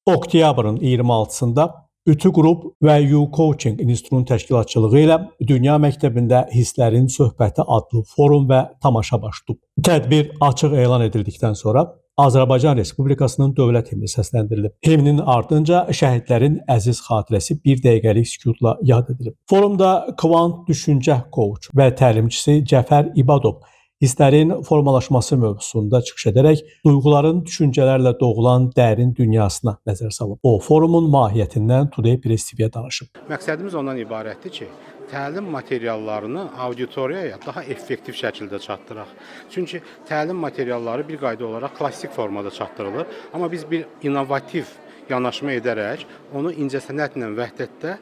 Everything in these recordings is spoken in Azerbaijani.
Oktyabrın 26-sında Ütü Qrup və U-Coaching İnstitutunun təşkilatçılığı ilə Dünya Məktəbində Hisslərin Söhbəti adlı forum və tamaşa baş tutub. Tədbir açıq elan edildikdən sonra Azərbaycan Respublikasının dövlət himni səsləndirilib. Himnin ardınca şəhidlərin əziz xatirəsi bir dəqiqəlik sükutla yad edilib. Forumda kvant düşüncə coach və təlimçisi Cəfər İbadov hisslərin formalaşması mövzusunda çıxış edərək duyğuların düşüncələrlə doğulan dərin dünyasına nəzər salıb. O, forumun mahiyyətindən Today Press TV-yə danışıb. Məqsədimiz ondan ibarətdir ki, təlim materiallarını auditoriyaya daha effektiv şəkildə çatdıraq. Çünki təlim materialları bir qayda olaraq klassik formada çatdırılır, amma biz bir innovativ yanaşma edərək onu incəsənətlə vəhdətdə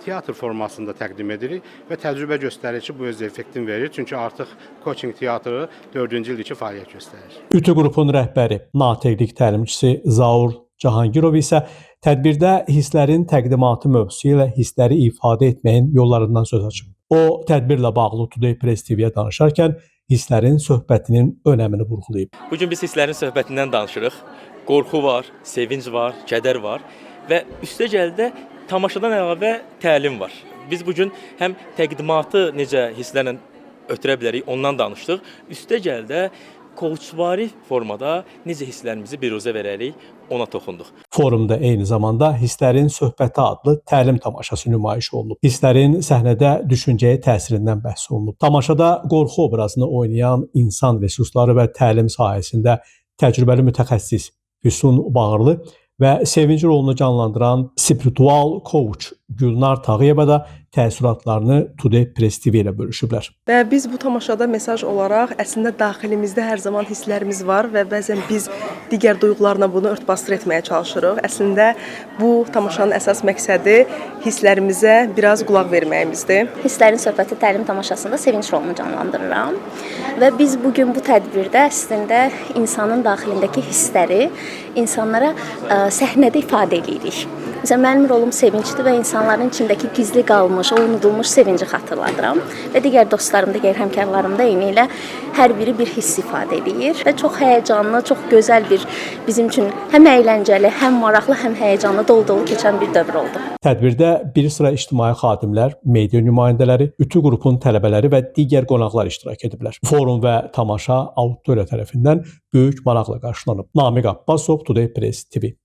teatr formasında təqdim edirik və təcrübə göstərir ki, bu öz effektini verir. Çünki artıq coaching teatrı 4-cü ildir ki, fəaliyyət göstərir. Ütü qrupun rəhbəri, natiqlik təlimçisi Zaur Cahangirov isə tədbirdə hisslərin təqdimatı mövzusu ilə hissləri ifadə etməyin yollarından söz açıb. O, tədbirlə bağlı Today Press TV-yə danışarkən hisslərin söhbətinin önəmini vurğulayıb. Bugün biz hisslərin söhbətindən danışırıq. Qorxu var, sevinc var, kədər var və üstəgəldə tamaşadan əlavə təlim var. Biz bugün həm təqdimatı necə hisslərlə ötürə bilərik, ondan danışdıq. Üstəgəldə coachvari formada necə hisslərimizi biruzə verərik, ona toxunduq. Forumda eyni zamanda Hisslərin Söhbəti adlı təlim tamaşası nümayiş olunub. Hisslərin səhnədə düşüncəyə təsirindən bəhs olunub. Tamaşada qorxu obrazını oynayan insan resursları və təlim sahəsində təcrübəli mütəxəssis Füsun Bağırlı və sevinci rolunu canlandıran spiritual coach Gülnar Tağıyeva da təəssüratlarını Today Press TV ilə bölüşüblər. Və biz bu tamaşada mesaj olaraq əslində daxilimizdə hər zaman hisslərimiz var və bəzən biz digər duyğularla bunu ört-basdır etməyə çalışırıq. Əslində bu tamaşanın əsas məqsədi hisslərimizə biraz qulaq verməyimizdir. Hisslərin Söhbəti təlim tamaşasında sevinç rolunu canlandırıram və biz bugün bu tədbirdə əslində insanın daxilindəki hissləri insanlara səhnədə ifadə edirik. Məsələn, mənim rolum sevincdir və insanların içindəki gizli qalmış, o unudulmuş sevinci xatırladıram və digər dostlarım, digər həmkarlarım da eyni ilə hər biri bir hiss ifadə edir və çox həyəcanlı, çox gözəl bir bizim üçün həm əyləncəli, həm maraqlı, həm həyəcanlı, dolu-dolu keçən bir dövr oldu. Tədbirdə bir sıra ictimai xadimlər, media nümayəndələri, Ütü qrupun tələbələri və digər qonaqlar iştirak ediblər. Forum və tamaşa auditoriya tərəfindən böyük maraqla qarşılanıb. Namiq Abbasov, Today Press TV.